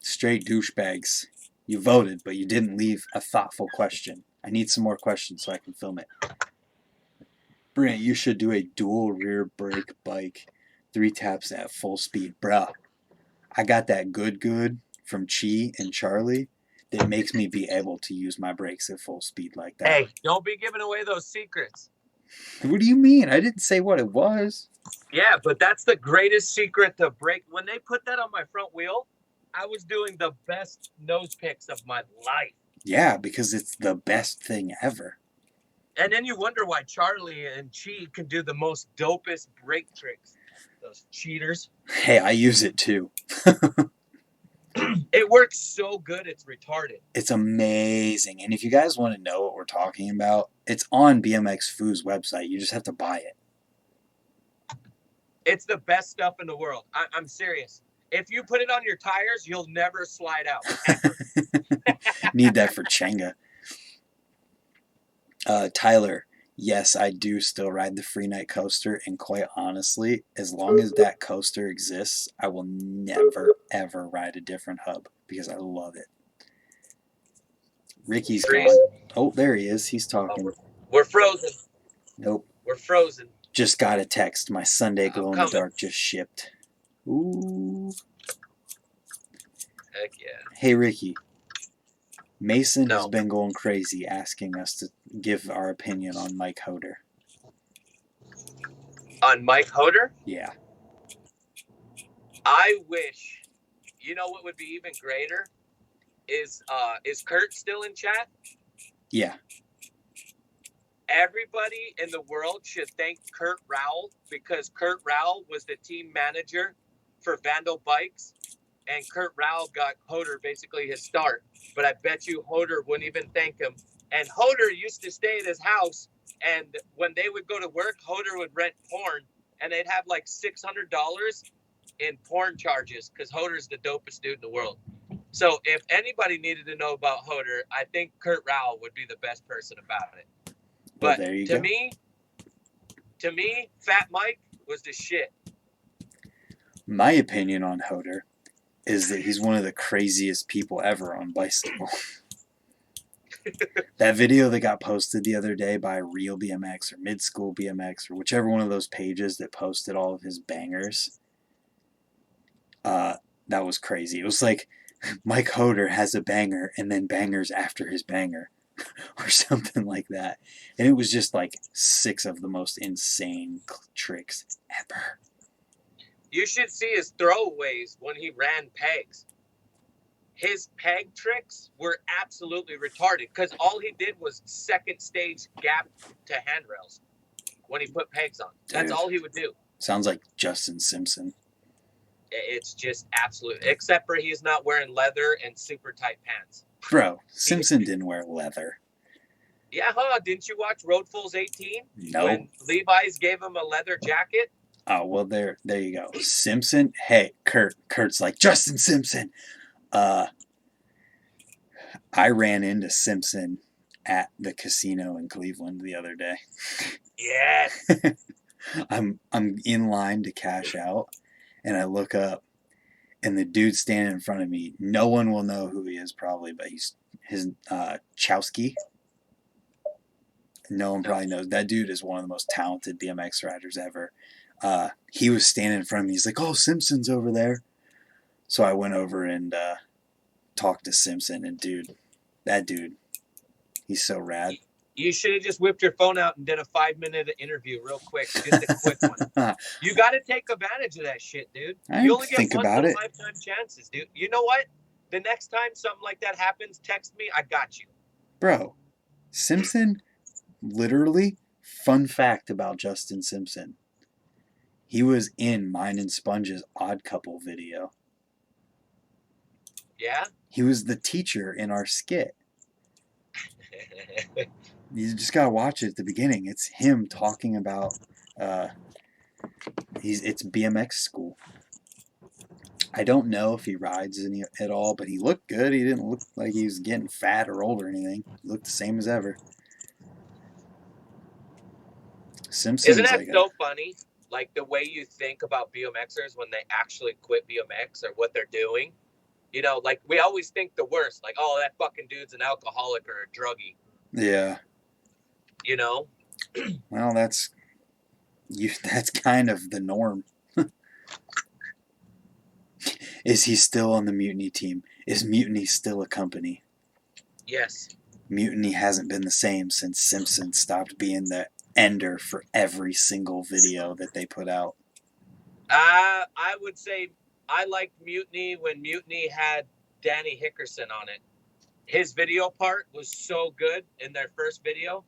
Straight douchebags. You voted, but you didn't leave a thoughtful question. I need some more questions so I can film it. Brent, you should do a dual rear brake bike. 3 taps at full speed. Bruh, I got that good from Chi and Charlie that makes me be able to use my brakes at full speed like that. Hey, don't be giving away those secrets. What do you mean? I didn't say what it was. Yeah, but that's the greatest secret to brake. When they put that on my front wheel, I was doing the best nose picks of my life. Yeah, because it's the best thing ever. And then you wonder why Charlie and Chi can do the most dopest brake tricks. Those cheaters. Hey, I use it too. It works so good, it's retarded. It's amazing. And if you guys want to know what we're talking about, it's on BMX Foo's website. You just have to buy it. It's the best stuff in the world. I'm serious. If you put it on your tires, you'll never slide out. Need that for Chenga. Tyler, yes, I do still ride the Free Night coaster, and quite honestly, as long as that coaster exists, I will never, ever ride a different hub because I love it. Ricky's gone. Oh, there he is. He's talking. We're frozen. Nope. We're frozen. Just got a text. My Sunday I'm glow in the coming. dark just shipped. Ooh. Heck yeah. Hey, Ricky. Mason has No. been going crazy asking us to give our opinion on Mike Hoder. On Mike Hoder? Yeah. I wish, you know what would be even greater? Is Kurt still in chat? Yeah. Everybody in the world should thank Kurt Rowell, because Kurt Rowell was the team manager for Vandal Bikes, and Kurt Rowell got Hoder basically his start. But I bet you Hoder wouldn't even thank him. And Hoder used to stay at his house, and when they would go to work, Hoder would rent porn, and they'd have like $600 in porn charges because Hoder's the dopest dude in the world. So if anybody needed to know about Hoder, I think Kurt Rowell would be the best person about it. Well, But there you to go. me, Fat Mike was the shit. My opinion on Hoder is that he's one of the craziest people ever on bicycle. That video that got posted the other day by Real BMX or Mid School BMX or whichever one of those pages that posted all of his bangers, that was crazy. It was like Mike Hoder has a banger and then bangers after his banger or something like that. And it was just like 6 of the most insane tricks ever. You should see his throwaways when he ran pegs. His peg tricks were absolutely retarded because all he did was second stage gap to handrails when he put pegs on. That's Dude. all he would do. Sounds like Justin Simpson. It's just absolute, except for he's not wearing leather and super tight pants. Bro, Simpson didn't wear leather. Yeah, huh? Didn't you watch Road Fools 18? No. When Levi's gave him a leather jacket? Oh, well, there you go. Simpson, hey, Kurt's like, Justin Simpson. I ran into Simpson at the casino in Cleveland the other day. Yes. I'm in line to cash out, and I look up, and the dude standing in front of me, no one will know who he is probably, but his Chowski. No one probably knows. That dude is one of the most talented BMX riders ever. He was standing in front of me. He's like, oh, Simpson's over there. So I went over and talked to Simpson, and that dude, he's so rad. You should have just whipped your phone out and did a 5-minute interview real quick. Just a quick one. You got to take advantage of that shit, dude. You only get once in a lifetime chances, dude. You know what? The next time something like that happens, text me. I got you. Bro, Simpson, literally, fun fact about Justin Simpson. He was in Mine and Sponge's Odd Couple video. Yeah? He was the teacher in our skit. You just gotta watch it at the beginning. It's him talking about it's BMX school. I don't know if he rides any at all, but he looked good. He didn't look like he was getting fat or old or anything. He looked the same as ever. Simpson's Isn't that so funny? Like the way you think about BMXers when they actually quit BMX or what they're doing. You know, like we always think the worst. Like, oh, that fucking dude's an alcoholic or a druggie. Yeah. You know? Well, that's kind of the norm. Is he still on the Mutiny team? Is Mutiny still a company? Yes. Mutiny hasn't been the same since Simpson stopped being the ender for every single video that they put out. I would say I liked Mutiny when Mutiny had Danny Hickerson on it. His video part was so good in their first video.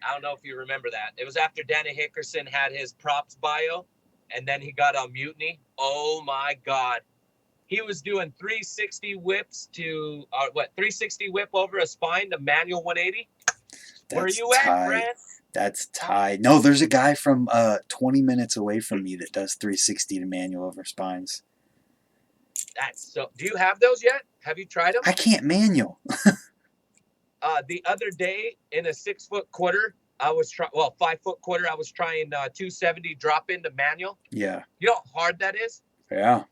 I don't know if you remember that. It was after Danny Hickerson had his props bio, and then he got on Mutiny. Oh, my God. He was doing 360 whips to, 360 whip over a spine to manual 180. Where you at, Grant? That's tied. No, there's a guy from 20 minutes away from me that does 360 to manual over spines. That's so. Do you have those yet? Have you tried them? I can't manual. The other day in a 6-foot quarter, I was 5-foot quarter. I was trying 270 drop into manual. Yeah. You know how hard that is? Yeah.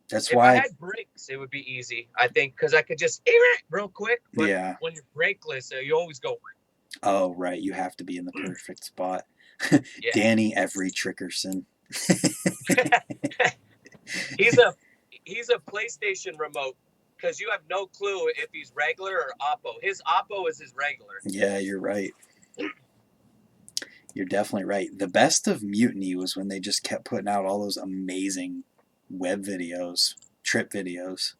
That's if why. I had brakes, it would be easy. I think because I could just real quick. But when you're brakeless, you always go. Oh, right. You have to be in the perfect spot. Yeah. Danny Every Trickerson. he's a he's a PlayStation remote because you have no clue if he's regular or Oppo. His Oppo is his regular. Yeah, you're right. You're definitely right. The best of Mutiny was when they just kept putting out all those amazing web videos, trip videos.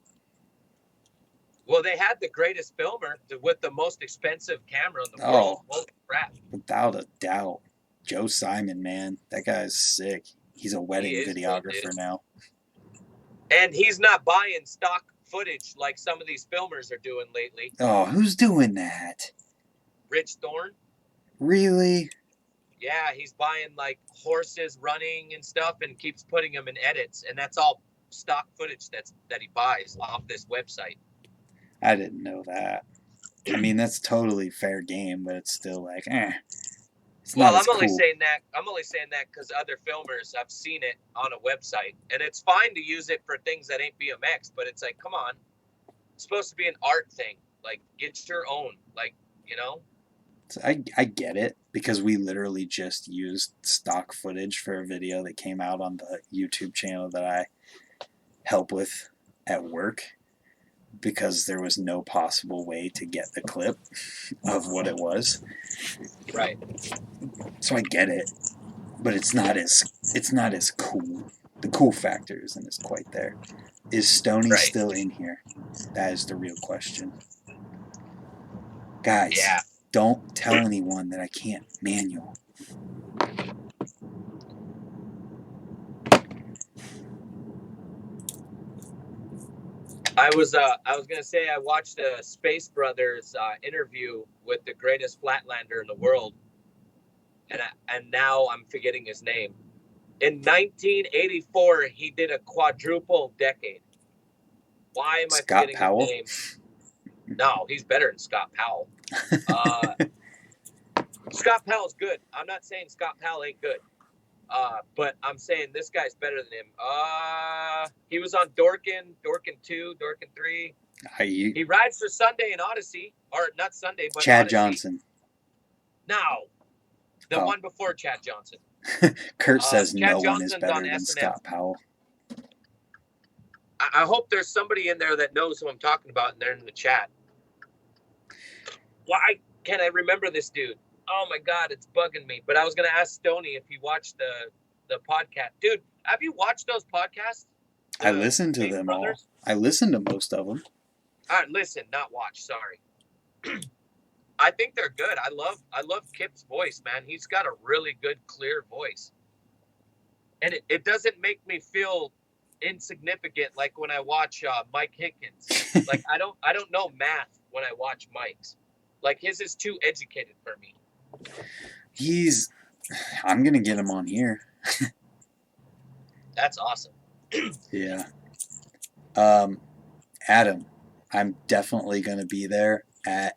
Well, they had the greatest filmer with the most expensive camera in the world. Oh, Holy crap. without a doubt. Joe Simon, man. That guy's sick. He's a He wedding is good, dude. videographer now. And he's not buying stock footage like some of these filmers are doing lately. Oh, who's doing that? Rich Thorne. Really? Yeah, he's buying like horses running and stuff and keeps putting them in edits. And that's all stock footage that he buys off this website. I didn't know that. I mean, that's totally fair game, but it's still like, It's Well, not as I'm only cool. saying that because other filmers, I've seen it on a website, and it's fine to use it for things that ain't BMX, but it's like, come on, it's supposed to be an art thing. Like, get your own, like, you know. So I get it, because we literally just used stock footage for a video that came out on the YouTube channel that I help with at work, because there was no possible way to get the clip of what it was. Right. So I get it, but it's not as cool. The cool factor isn't as quite there. Is Stoney Right. still in here? That is the real question. Guys, Yeah. don't tell anyone that I can't manual. I was gonna say I watched a Space Brothers interview with the greatest flatlander in the world, and now I'm forgetting his name. In 1984, he did a quadruple decade. Why am I Scott forgetting Powell? his name? No, he's better than Scott Powell. Scott Powell's good. I'm not saying Scott Powell ain't good. But I'm saying this guy's better than him. He was on Dorkin 2, Dorkin 3. He rides for Sunday and Odyssey. Or not Sunday, but Chad Odyssey. Johnson. No. The one before Chad Johnson. Kurt says Chad no one Johnson's is better on than S&M. Scott Powell. I hope there's somebody in there that knows who I'm talking about, and they're in the chat. Why can't I remember this dude? Oh my God, it's bugging me. But I was gonna ask Stoney if he watched the podcast. Dude, have you watched those podcasts? I listened to them all. I listened to most of them. Listen, not watch. Sorry. I think they're good. I love Kip's voice, man. He's got a really good, clear voice, and it doesn't make me feel insignificant like when I watch Mike Hickens. Like I don't know math when I watch Mike's. Like his is too educated for me. I'm gonna get him on here. That's awesome. Yeah. Adam, I'm definitely gonna be there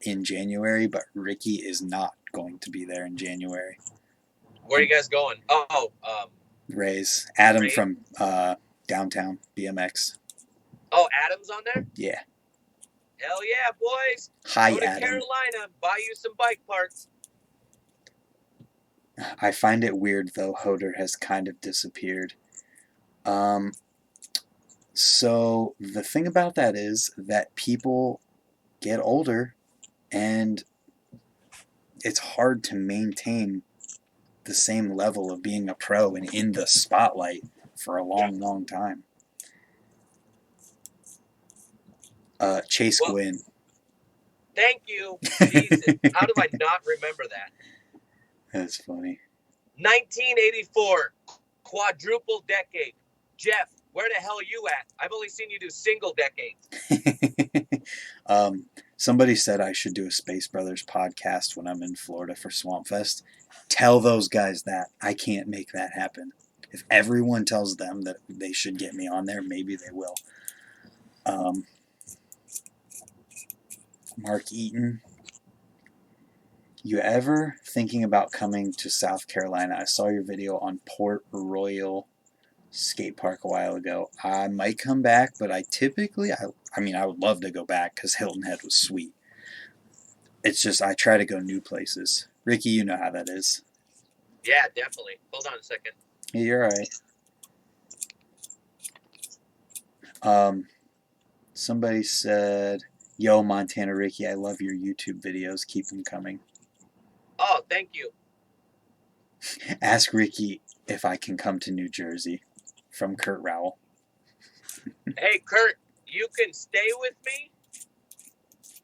in January, but Ricky is not going to be there in January. Where are you guys going? Ray's. Adam Ray? from downtown BMX. Oh, Adam's on there? Yeah. Hell yeah, boys. Hi, Go to Adam. Carolina, buy you some bike parts. I find it weird, though, Hoder has kind of disappeared. So the thing about that is that people get older, and it's hard to maintain the same level of being a pro and in the spotlight for a long, long time. Chase Gwynn. Thank you. Jesus. How do I not remember that? That's funny. 1984, quadruple decade. Jeff, where the hell are you at? I've only seen you do single decades. Somebody said I should do a Space Brothers podcast when I'm in Florida for Swamp Fest. Tell those guys that. I can't make that happen. If everyone tells them that they should get me on there, maybe they will. Mark Eaton, you ever thinking about coming to South Carolina? I saw your video on Port Royal skate park a while ago. I might come back, but I would love to go back because Hilton Head was sweet. It's just I try to go new places. Ricky, you know how that is. Yeah, definitely. Hold on a second. Yeah, you're all right. Somebody said, "Yo, Montana Ricky, I love your YouTube videos. Keep them coming." Oh, thank you. Ask Ricky if I can come to New Jersey. From Kurt Rowell. Hey, Kurt, you can stay with me,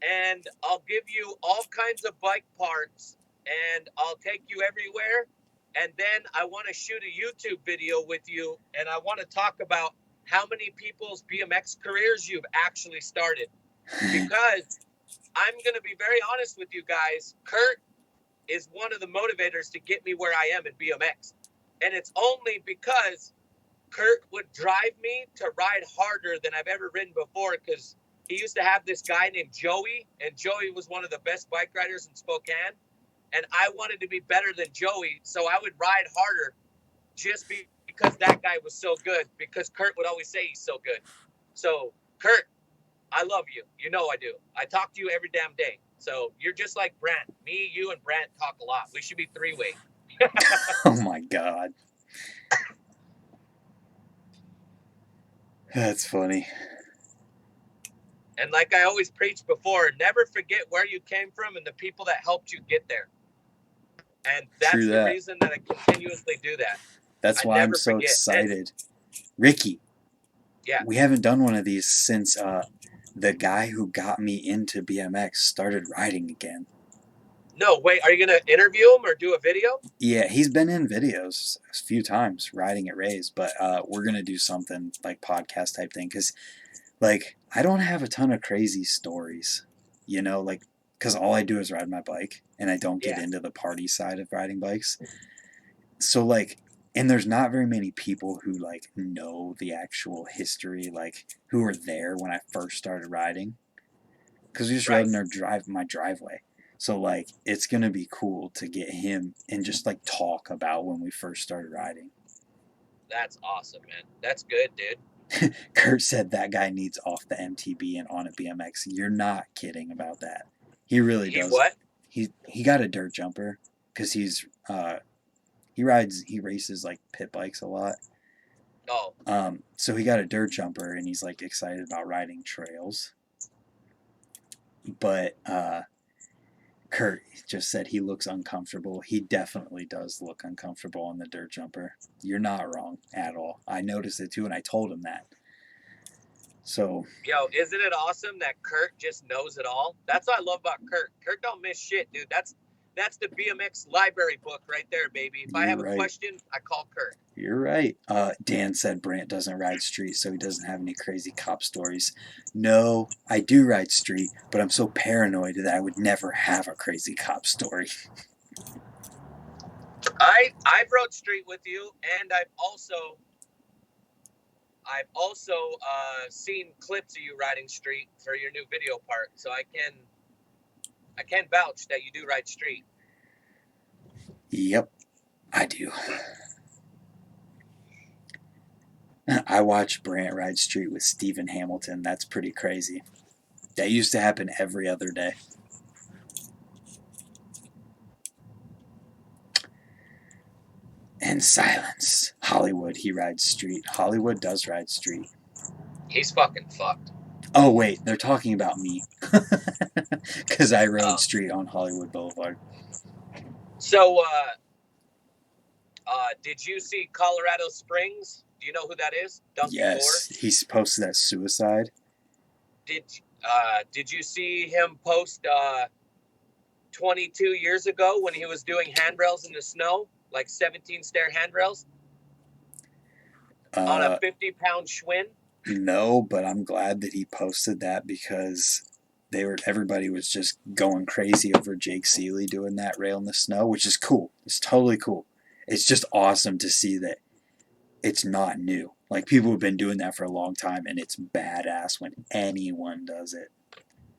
and I'll give you all kinds of bike parts, and I'll take you everywhere. And then I want to shoot a YouTube video with you, and I want to talk about how many people's BMX careers you've actually started. Because I'm going to be very honest with you guys, Kurt is one of the motivators to get me where I am in BMX. And it's only because Kurt would drive me to ride harder than I've ever ridden before, because he used to have this guy named Joey, and Joey was one of the best bike riders in Spokane. And I wanted to be better than Joey, so I would ride harder just because that guy was so good, because Kurt would always say he's so good. So, Kurt, I love you. You know I do. I talk to you every damn day. So you're just like Brant. Me, you, and Brant talk a lot. We should be three-way. Oh my God. That's funny. And like I always preach before, never forget where you came from and the people that helped you get there. And that's the reason that I continuously do that. That's why I'm so excited. Ricky. Yeah. We haven't done one of these since the guy who got me into BMX started riding again. No, wait, are you going to interview him or do a video? Yeah, he's been in videos a few times riding at Ray's, but we're going to do something like podcast type thing because, like, I don't have a ton of crazy stories, you know, like, because all I do is ride my bike and I don't get into the party side of riding bikes. So, like, and there's not very many people who, like, know the actual history, like, who were there when I first started riding. Because we just rode in my driveway. So, like, it's going to be cool to get him and just, like, talk about when we first started riding. That's awesome, man. That's good, dude. Kurt said that guy needs off the MTB and on a BMX. You're not kidding about that. He really does. What? He got a dirt jumper because he races, like, pit bikes a lot. Oh. So he got a dirt jumper and he's, like, excited about riding trails. But Kurt just said he looks uncomfortable. He definitely does look uncomfortable on the dirt jumper. You're not wrong at all. I noticed it too, and I told him that. So, yo, isn't it awesome that Kurt just knows it all? That's what I love about Kurt. Kurt don't miss shit, dude. That's the BMX library book right there, baby. If I have a question, I call Kurt. You're right. Dan said Brant doesn't ride street, so he doesn't have any crazy cop stories. No, I do ride street, but I'm so paranoid that I would never have a crazy cop story. I've rode street with you, and I've also seen clips of you riding street for your new video part, so I can vouch that you do ride street. Yep, I do. I watch Brant ride street with Stephen Hamilton. That's pretty crazy. That used to happen every other day. And silence. Hollywood, he rides street. Hollywood does ride street. He's fucking fucked. Oh, wait, they're talking about me. Because I rode street on Hollywood Boulevard. So, did you see Colorado Springs? Do you know who that is? Duncan Yes, Gore? he's posted that suicide. Did you see him post 22 years ago when he was doing handrails in the snow, like 17-stair handrails on a 50-pound Schwinn? No, but I'm glad that he posted that because everybody was just going crazy over Jake Seeley doing that rail in the snow, which is cool. It's totally cool. It's just awesome to see that it's not new. Like, people have been doing that for a long time, and it's badass when anyone does it.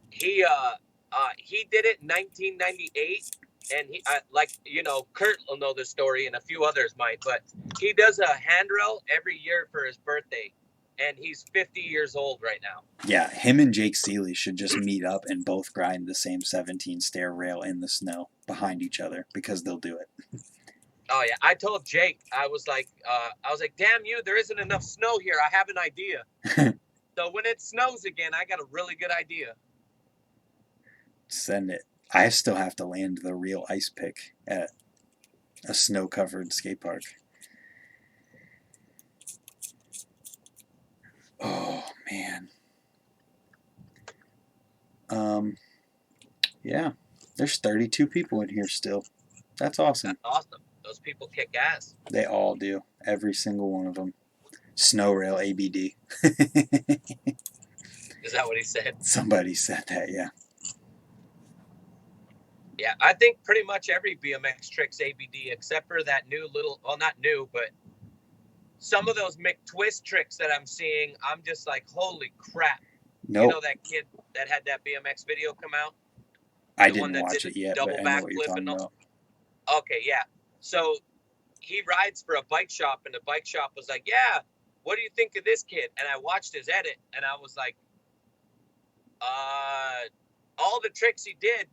He did it in 1998, and Kurt will know the story, and a few others might, but he does a handrail every year for his birthday. and he's 50 years old right now. Yeah, him and Jake Seeley should just meet up and both grind the same 17 stair rail in the snow behind each other because they'll do it. Oh yeah, I told Jake, I was like, damn you, there isn't enough snow here. I have an idea. So when it snows again, I got a really good idea. Send it. I still have to land the real ice pick at a snow-covered skate park. Oh, man. Yeah, there's 32 people in here still. That's awesome. That's awesome. Those people kick ass. They all do. Every single one of them. Snow rail ABD. Is that what he said? Somebody said that, yeah. Yeah, I think pretty much every BMX trick's ABD except for that new little, well, not new, but some of those McTwist tricks that I'm seeing, I'm just like, holy crap. Nope. You know that kid that had that BMX video come out? I didn't watch it yet, double but I know what you're backflip talking and all. about. Okay, yeah. So he rides for a bike shop, and the bike shop was like, yeah, what do you think of this kid? And I watched his edit, and I was like, all the tricks he did,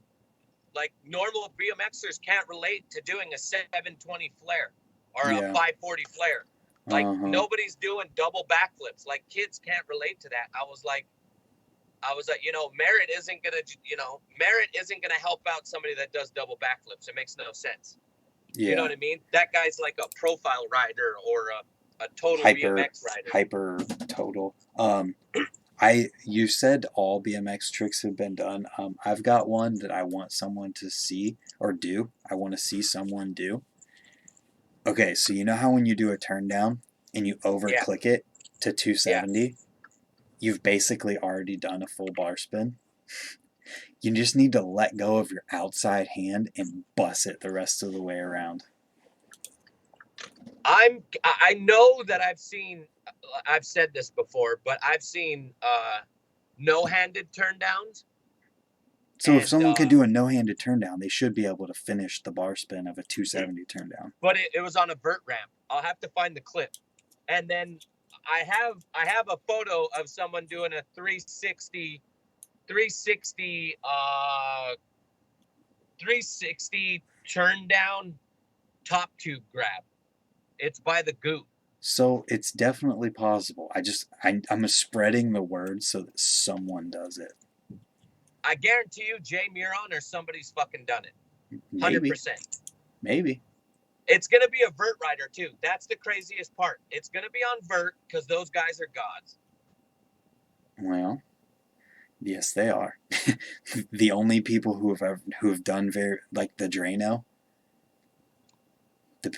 like normal BMXers can't relate to doing a 720 flare or a 540 flare. Like nobody's doing double backflips. Like kids can't relate to that. I was like, merit isn't gonna help out somebody that does double backflips. It makes no sense. Yeah. You know what I mean? That guy's like a profile rider or a total BMX rider. Hyper total. You said all BMX tricks have been done. I've got one that I want someone to see or do. I want to see someone do. Okay, so you know how when you do a turn down and you over-click it to 270, you've basically already done a full bar spin? You just need to let go of your outside hand and bust it the rest of the way around. I know that I've said this before, but I've seen no-handed turn downs. So if someone could do a no-handed turn down, they should be able to finish the bar spin of a 270 turn down. But it was on a vert ramp. I'll have to find the clip. And then I have a photo of someone doing a 360 turn down top tube grab. It's by the goot. So it's definitely possible. I'm spreading the word so that someone does it. I guarantee you, Jay Miron or somebody's fucking done it. 100%. Maybe. It's going to be a vert rider, too. That's the craziest part. It's going to be on vert because those guys are gods. Well, yes, they are. The only people who have done like the Drano,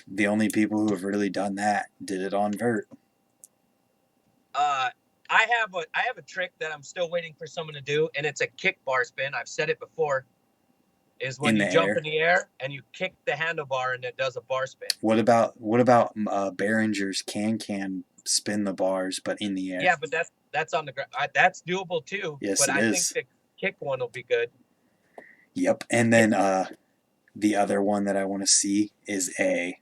the only people who have really done that did it on vert. I have a trick that I'm still waiting for someone to do, and it's a kick bar spin. I've said it before. Is when you jump in the air and you kick the handlebar and it does a bar spin. What about Behringer's can spin the bars but in the air? Yeah, but that's on the ground. That's doable too. Yes, but it is. Think the kick one will be good. Yep, and then the other one that I want to see is a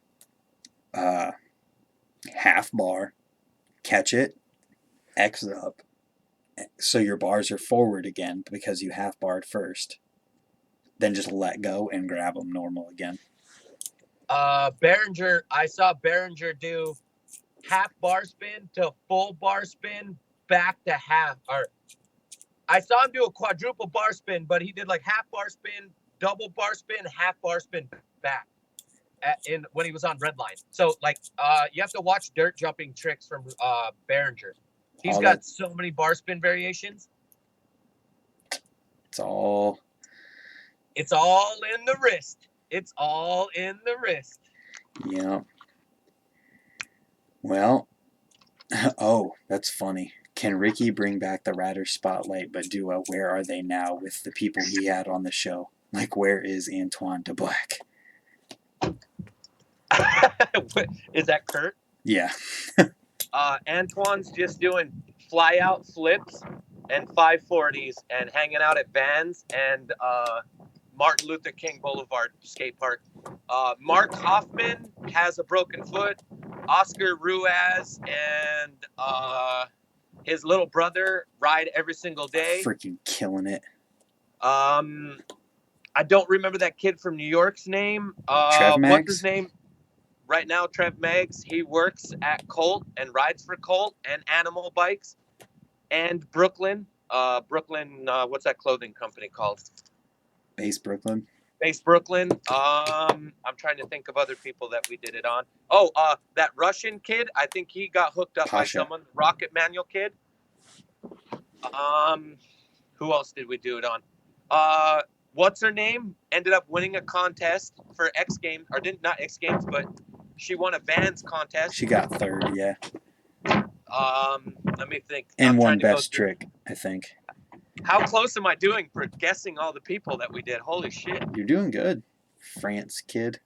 half bar, catch it, X up, so your bars are forward again because you half barred first. Then just let go and grab them normal again. Behringer, I saw Behringer do half bar spin to full bar spin back to half. Or I saw him do a quadruple bar spin, but he did like half bar spin, double bar spin, half bar spin back when he was on Redline. So like you have to watch dirt jumping tricks from Behringer. He's got so many bar spin variations. It's all in the wrist. It's all in the wrist. Yeah. Well, oh, that's funny. Can Ricky bring back the Ratter Spotlight but do a Where Are They Now with the people he had on the show? Like, where is Antoine DeBlack? Is that Kurt? Yeah. Antoine's just doing fly-out flips and 540s and hanging out at Vans and Martin Luther King Boulevard skate park. Mark Hoffman has a broken foot. Oscar Ruiz and His little brother ride every single day. Freaking killing it. I don't remember that kid from New York's name. Trev What's his Mags? name? Right now, Trev Meggs. He works at Colt and rides for Colt and Animal Bikes. And Brooklyn. What's that clothing company called? Base Brooklyn. Base Brooklyn. I'm trying to think of other people that we did it on. Oh, that Russian kid. I think he got hooked up by Pasha. someone. Rocket Manual kid. Who else did we do it on? What's her name? Ended up winning a contest for X Games, or didn't not X Games, but she won a Vans contest. She got third, yeah. Let me think. And I'm one trying to go best through. trick, I think. How close am I doing for guessing all the people that we did? Holy shit. You're doing good. France kid.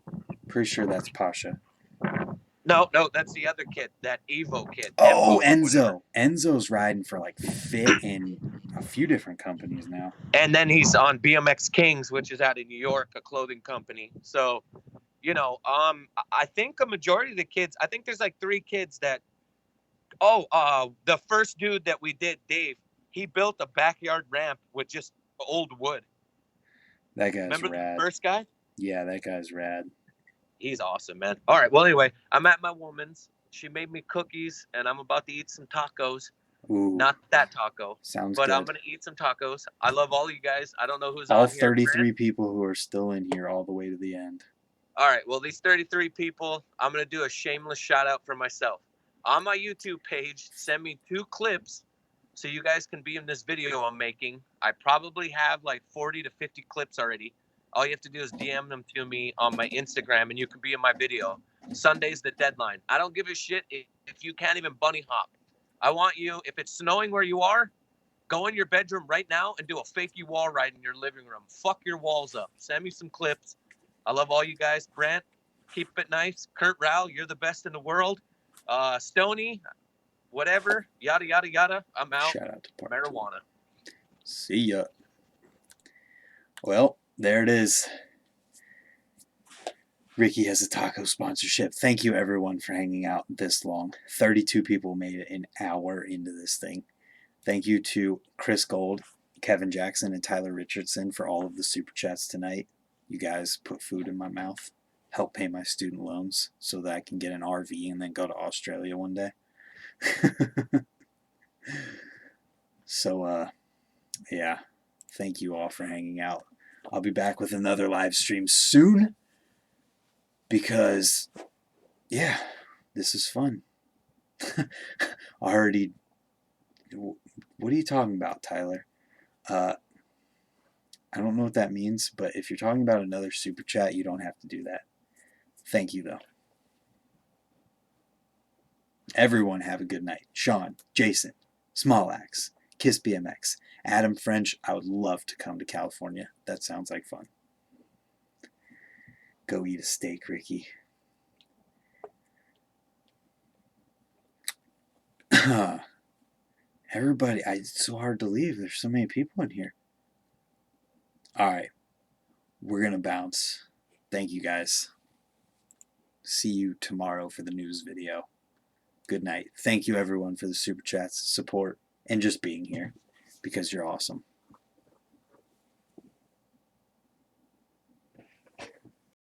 Pretty sure that's Pasha. No, that's the other kid, that Evo kid. Oh, Enzo. Enzo's riding for like Fit and a few different companies now. And then he's on BMX Kings, which is out of New York, a clothing company. So, I think a majority of the kids, I think there's like 3 kids that, the first dude that we did, Dave, he built a backyard ramp with just old wood. That guy's Remember rad. the first guy? Yeah, that guy's rad. He's awesome, man. All right. Well, anyway, I'm at my woman's. She made me cookies, and I'm about to eat some tacos. Ooh, not that taco. Sounds but good. I'm going to eat some tacos. I love all you guys. I don't know who's all on here. 33 Grant? people who are still in here all the way to the end. All right. Well, these 33 people, I'm going to do a shameless shout out for myself. On my YouTube page, send me 2 clips so you guys can be in this video I'm making. I probably have like 40 to 50 clips already. All you have to do is DM them to me on my Instagram, and you can be in my video. Sunday's the deadline. I don't give a shit if you can't even bunny hop. I want you, if it's snowing where you are, go in your bedroom right now and do a fakey wall ride in your living room. Fuck your walls up. Send me some clips. I love all you guys. Grant, keep it nice. Kurt Rao, you're the best in the world. Stony, whatever, yada, yada, yada. I'm out. Shout out to Marijuana. See ya. Well, there it is. Ricky has a taco sponsorship. Thank you, everyone, for hanging out this long. 32 people made it an hour into this thing. Thank you to Chris Gold, Kevin Jackson, and Tyler Richardson for all of the super chats tonight. You guys put food in my mouth, help pay my student loans so that I can get an RV and then go to Australia one day. So, yeah, thank you all for hanging out. I'll be back with another live stream soon because, yeah, this is fun. Already, what are you talking about, Tyler? I don't know what that means, but if you're talking about another super chat, you don't have to do that. Thank you, though. Everyone have a good night. Sean, Jason, Smallax, Kiss BMX, Adam French. I would love to come to California. That sounds like fun. Go eat a steak, Ricky. Everybody, it's so hard to leave. There's so many people in here. All right. We're going to bounce. Thank you, guys. See you tomorrow for the news video. Good night. Thank you, everyone, for the super chats, support, and just being here because you're awesome.